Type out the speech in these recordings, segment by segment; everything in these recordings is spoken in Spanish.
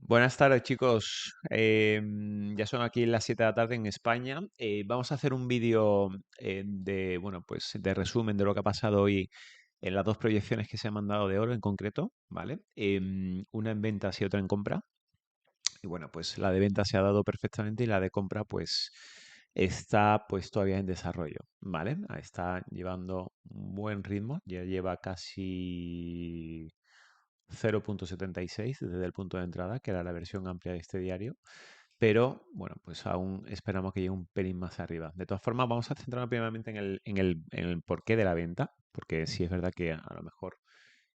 Buenas tardes, chicos. Ya son aquí las 7 de la tarde en España. Vamos a hacer un vídeo pues de resumen de lo que ha pasado hoy en las dos proyecciones que se han mandado de oro en concreto, ¿vale? Una en ventas y otra en compra. Y bueno, pues la de venta se ha dado perfectamente y la de compra pues está pues todavía en desarrollo, ¿vale? Está llevando un buen ritmo, ya lleva casi 0,76 desde el punto de entrada, que era la versión amplia de este diario, pero bueno, pues aún esperamos que llegue un pelín más arriba. De todas formas, vamos a centrarnos primeramente en el porqué de la venta, porque sí es verdad que a lo mejor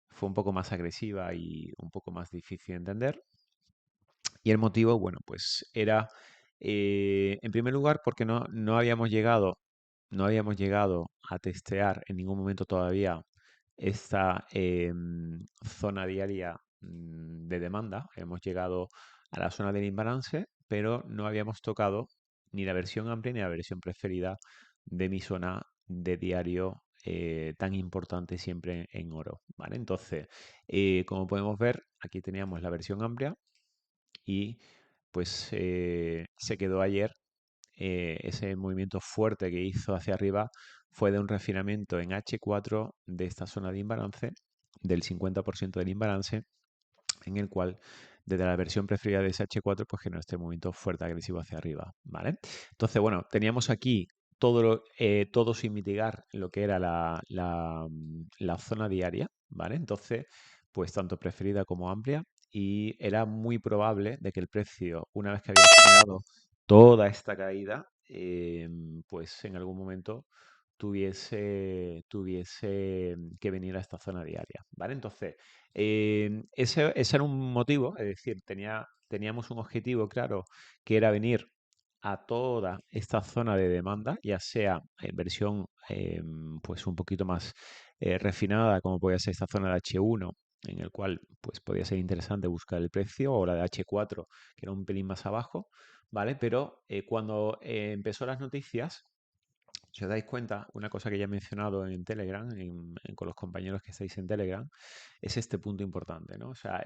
fue un poco más agresiva y un poco más difícil de entender. Y el motivo, bueno, pues era, en primer lugar, porque no habíamos llegado a testear en ningún momento todavía esta zona diaria de demanda. Hemos llegado a la zona del imbalance, pero no habíamos tocado ni la versión amplia ni la versión preferida de mi zona de diario tan importante siempre en oro, ¿vale? Entonces, como podemos ver, aquí teníamos la versión amplia y pues se quedó ayer. Ese movimiento fuerte que hizo hacia arriba fue de un refinamiento en H4 de esta zona de imbalance, del 50% del imbalance, en el cual desde la versión preferida de ese H4 pues generó este movimiento fuerte agresivo hacia arriba, ¿vale? Entonces, bueno, teníamos aquí todo sin mitigar lo que era la zona diaria, ¿vale? Entonces, pues tanto preferida como amplia, y era muy probable de que el precio, una vez que había generado toda esta caída, pues en algún momento tuviese que venir a esta zona diaria, ¿vale? Entonces, ese era un motivo, es decir, teníamos un objetivo claro, que era venir a toda esta zona de demanda, ya sea en versión pues un poquito más refinada, como podía ser esta zona de H1, en el cual pues podía ser interesante buscar el precio, o la de H4, que era un pelín más abajo, ¿vale? Pero cuando empezó las noticias, si os dais cuenta, una cosa que ya he mencionado en Telegram, con los compañeros que estáis en Telegram, es este punto importante, ¿no? O sea,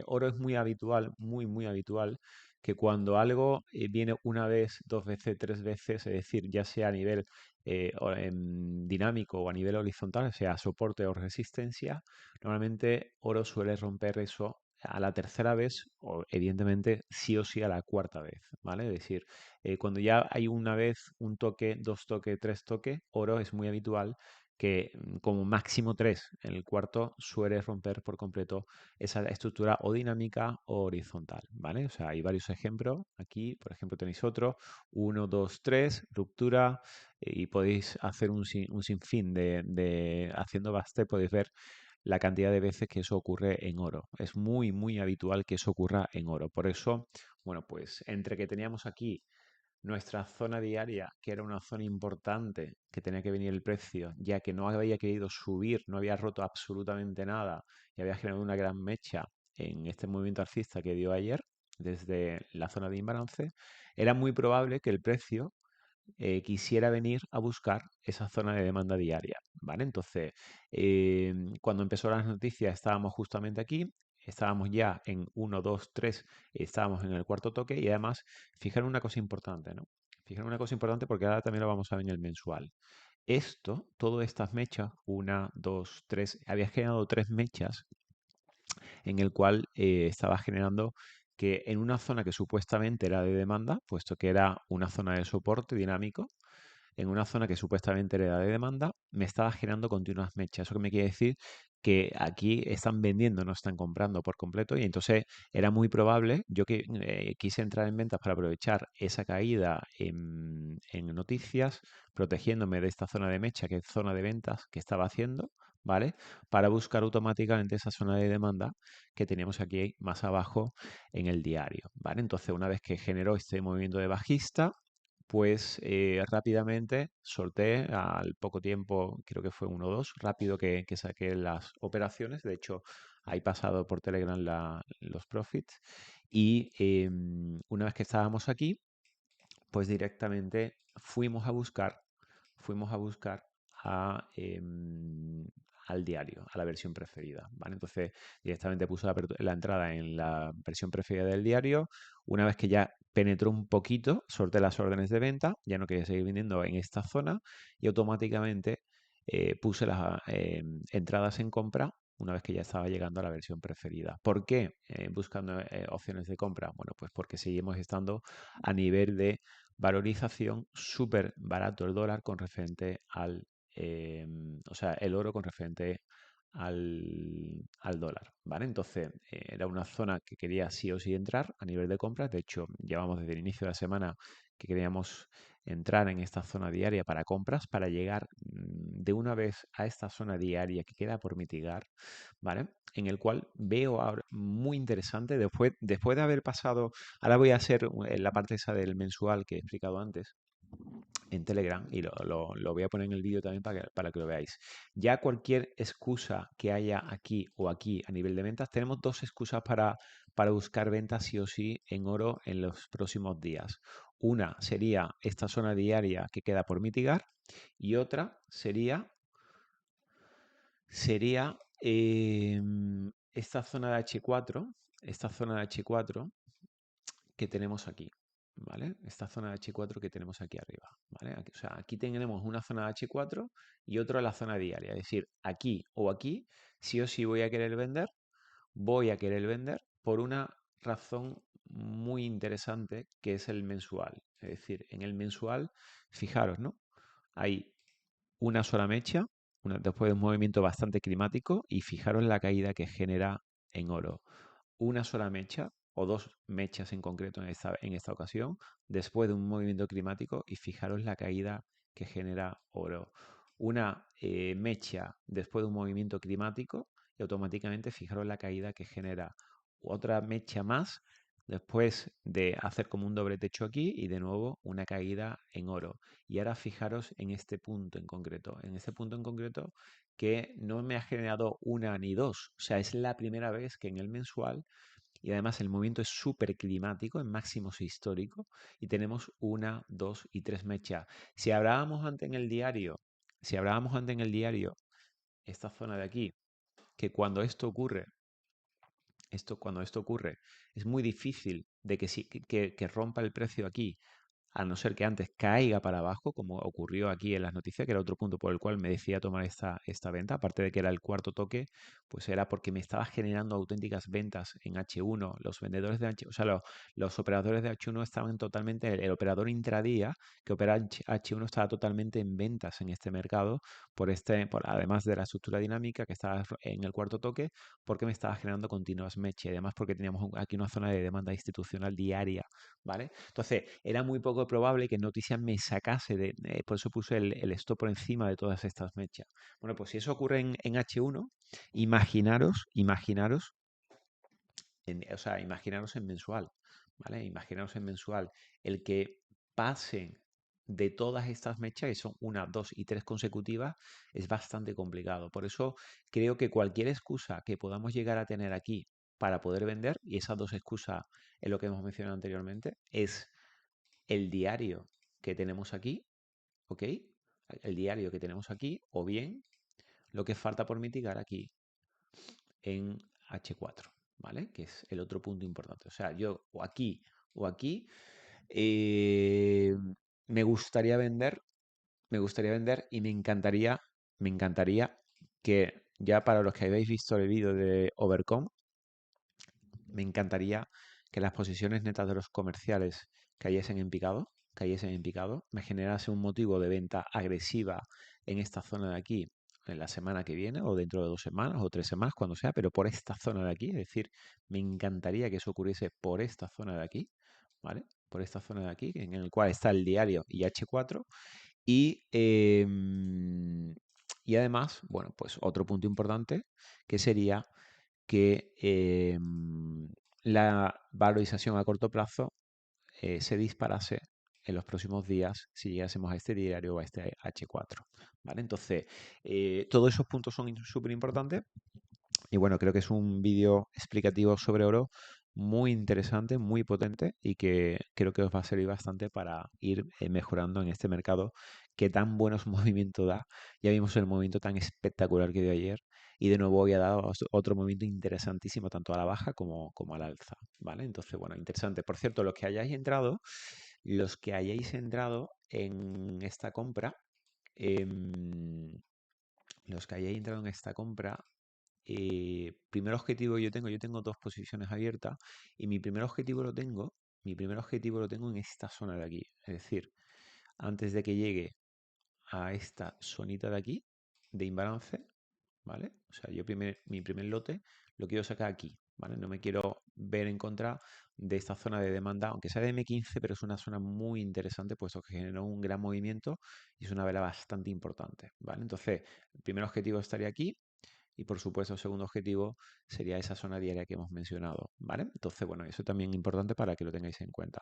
oro es muy habitual, muy, muy habitual, que cuando algo viene una vez, dos veces, tres veces, es decir, ya sea a nivel dinámico o a nivel horizontal, sea soporte o resistencia, normalmente oro suele romper eso a la tercera vez o evidentemente sí o sí a la cuarta vez, ¿vale? Es decir, cuando ya hay una vez, un toque, dos toques, tres toques, oro es muy habitual que como máximo tres, en el cuarto suele romper por completo esa estructura o dinámica o horizontal, ¿vale? O sea, hay varios ejemplos. Aquí, por ejemplo, tenéis otro, uno, dos, tres, ruptura, y podéis hacer un sinfín haciendo baste, podéis ver la cantidad de veces que eso ocurre en oro. Es muy, muy habitual que eso ocurra en oro. Por eso, bueno, pues entre que teníamos aquí nuestra zona diaria, que era una zona importante, que tenía que venir el precio, ya que no había querido subir, no había roto absolutamente nada y había generado una gran mecha en este movimiento alcista que dio ayer desde la zona de imbalance, era muy probable que el precio quisiera venir a buscar esa zona de demanda diaria, ¿vale? Entonces, cuando empezó las noticias estábamos justamente aquí, estábamos ya en uno 2 3 estábamos en el cuarto toque, y además, fijar una cosa importante, ¿no? Fijar una cosa importante, porque ahora también lo vamos a ver en el mensual. Todas estas mechas, una, dos, tres, había generado tres mechas en el cual estaba generando que en una zona que supuestamente era de demanda, puesto que era una zona de soporte dinámico, en una zona que supuestamente era de demanda, me estaba generando continuas mechas. Eso que me quiere decir que aquí están vendiendo, no están comprando por completo, y entonces era muy probable, yo que quise entrar en ventas para aprovechar esa caída en noticias, protegiéndome de esta zona de mecha, que es zona de ventas que estaba haciendo, ¿vale? Para buscar automáticamente esa zona de demanda que teníamos aquí más abajo en el diario, ¿vale? Entonces, una vez que generó este movimiento de bajista, pues rápidamente solté al poco tiempo, creo que fue uno o dos, rápido que saqué las operaciones. De hecho, ahí pasado por Telegram los profits. Y una vez que estábamos aquí, pues directamente fuimos a buscar a, al diario, a la versión preferida, ¿vale? Entonces directamente puse la entrada en la versión preferida del diario. Una vez que ya penetró un poquito, solté las órdenes de venta, ya no quería seguir vendiendo en esta zona y automáticamente puse las entradas en compra una vez que ya estaba llegando a la versión preferida. ¿Por qué buscando opciones de compra? Bueno, pues porque seguimos estando a nivel de valorización súper barato el dólar con referente al, o sea, el oro con referente al dólar, ¿vale? Entonces, era una zona que quería sí o sí entrar a nivel de compras. De hecho, llevamos desde el inicio de la semana que queríamos entrar en esta zona diaria para compras, para llegar de una vez a esta zona diaria que queda por mitigar, ¿vale? En el cual veo ahora muy interesante, después de haber pasado, ahora voy a hacer la parte esa del mensual que he explicado antes, en Telegram y lo voy a poner en el vídeo también para que lo veáis. Ya cualquier excusa que haya aquí o aquí a nivel de ventas, tenemos dos excusas para buscar ventas sí o sí en oro en los próximos días. Una sería esta zona diaria que queda por mitigar y otra sería esta zona de H4, esta zona de H4 que tenemos aquí, ¿vale? Esta zona de H4 que tenemos aquí arriba, ¿vale? Aquí, o sea, aquí tenemos una zona de H4 y otra la zona diaria, es decir, aquí o aquí, sí o sí voy a querer vender por una razón muy interesante que es el mensual. Es decir, en el mensual, fijaros, ¿no? Hay una sola mecha, después de un movimiento bastante climático, y fijaros la caída que genera en oro. Una sola mecha o dos mechas en concreto en esta ocasión, después de un movimiento climático, y fijaros la caída que genera oro. Una mecha después de un movimiento climático y automáticamente fijaros la caída que genera otra mecha más después de hacer como un doble techo aquí y de nuevo una caída en oro. Y ahora fijaros en este punto en concreto que no me ha generado una ni dos, o sea, es la primera vez que en el mensual y además el movimiento es súper climático, en máximos históricos, y tenemos una, dos y tres mechas. Si hablábamos antes en el diario, si hablábamos antes en el diario, esta zona de aquí, que cuando esto ocurre, es muy difícil de que rompa el precio aquí a no ser que antes caiga para abajo, como ocurrió aquí en las noticias, que era otro punto por el cual me decía tomar esta venta, aparte de que era el cuarto toque, pues era porque me estaba generando auténticas ventas en H1. Los vendedores de H1, o sea, los operadores de H1 estaban totalmente, el operador intradía que opera H1 estaba totalmente en ventas en este mercado, además de la estructura dinámica que estaba en el cuarto toque, porque me estaba generando continuas meches, además porque teníamos aquí una zona de demanda institucional diaria, ¿vale? Entonces, era muy poco probable que Noticias me sacase por eso puse el stop por encima de todas estas mechas. Bueno, pues si eso ocurre en H1, o sea, imaginaros en mensual, ¿vale? Imaginaros en mensual el que pasen de todas estas mechas, que son una, dos y tres consecutivas, es bastante complicado. Por eso creo que cualquier excusa que podamos llegar a tener aquí para poder vender, y esas dos excusas es lo que hemos mencionado anteriormente, es el diario que tenemos aquí, ¿ok? El diario que tenemos aquí, o bien lo que falta por mitigar aquí en H4, ¿vale? Que es el otro punto importante. O sea, yo o aquí, eh, me gustaría vender, y me encantaría que ya para los que habéis visto el vídeo de Overcom, me encantaría que las posiciones netas de los comerciales cayesen en picado, me generase un motivo de venta agresiva en esta zona de aquí en la semana que viene o dentro de 2 semanas o 3 semanas, cuando sea, pero por esta zona de aquí, es decir, me encantaría que eso ocurriese por esta zona de aquí, ¿vale? Por esta zona de aquí, en el cual está el diario y H4 y, y además, bueno, pues otro punto importante que sería que la valorización a corto plazo se disparase en los próximos días si llegásemos a este diario o a este H4. ¿Vale? Entonces, todos esos puntos son súper importantes y bueno, creo que es un vídeo explicativo sobre oro muy interesante, muy potente y que creo que os va a servir bastante para ir mejorando en este mercado qué tan buenos movimientos da. Ya vimos el movimiento tan espectacular que dio ayer y de nuevo hoy ha dado otro movimiento interesantísimo tanto a la baja como al alza, ¿vale? Entonces, bueno, interesante. Por cierto, los que hayáis entrado en esta compra, em, los que hayáis entrado en esta compra, primer objetivo yo tengo dos posiciones abiertas y mi primer objetivo lo tengo en esta zona de aquí. Es decir, antes de que llegue a esta zonita de aquí, de imbalance, ¿vale? O sea, mi primer lote lo quiero sacar aquí, ¿vale? No me quiero ver en contra de esta zona de demanda, aunque sea de M15, pero es una zona muy interesante, puesto que generó un gran movimiento y es una vela bastante importante, ¿vale? Entonces, el primer objetivo estaría aquí y, por supuesto, el segundo objetivo sería esa zona diaria que hemos mencionado, ¿vale? Entonces, bueno, eso también es importante para que lo tengáis en cuenta.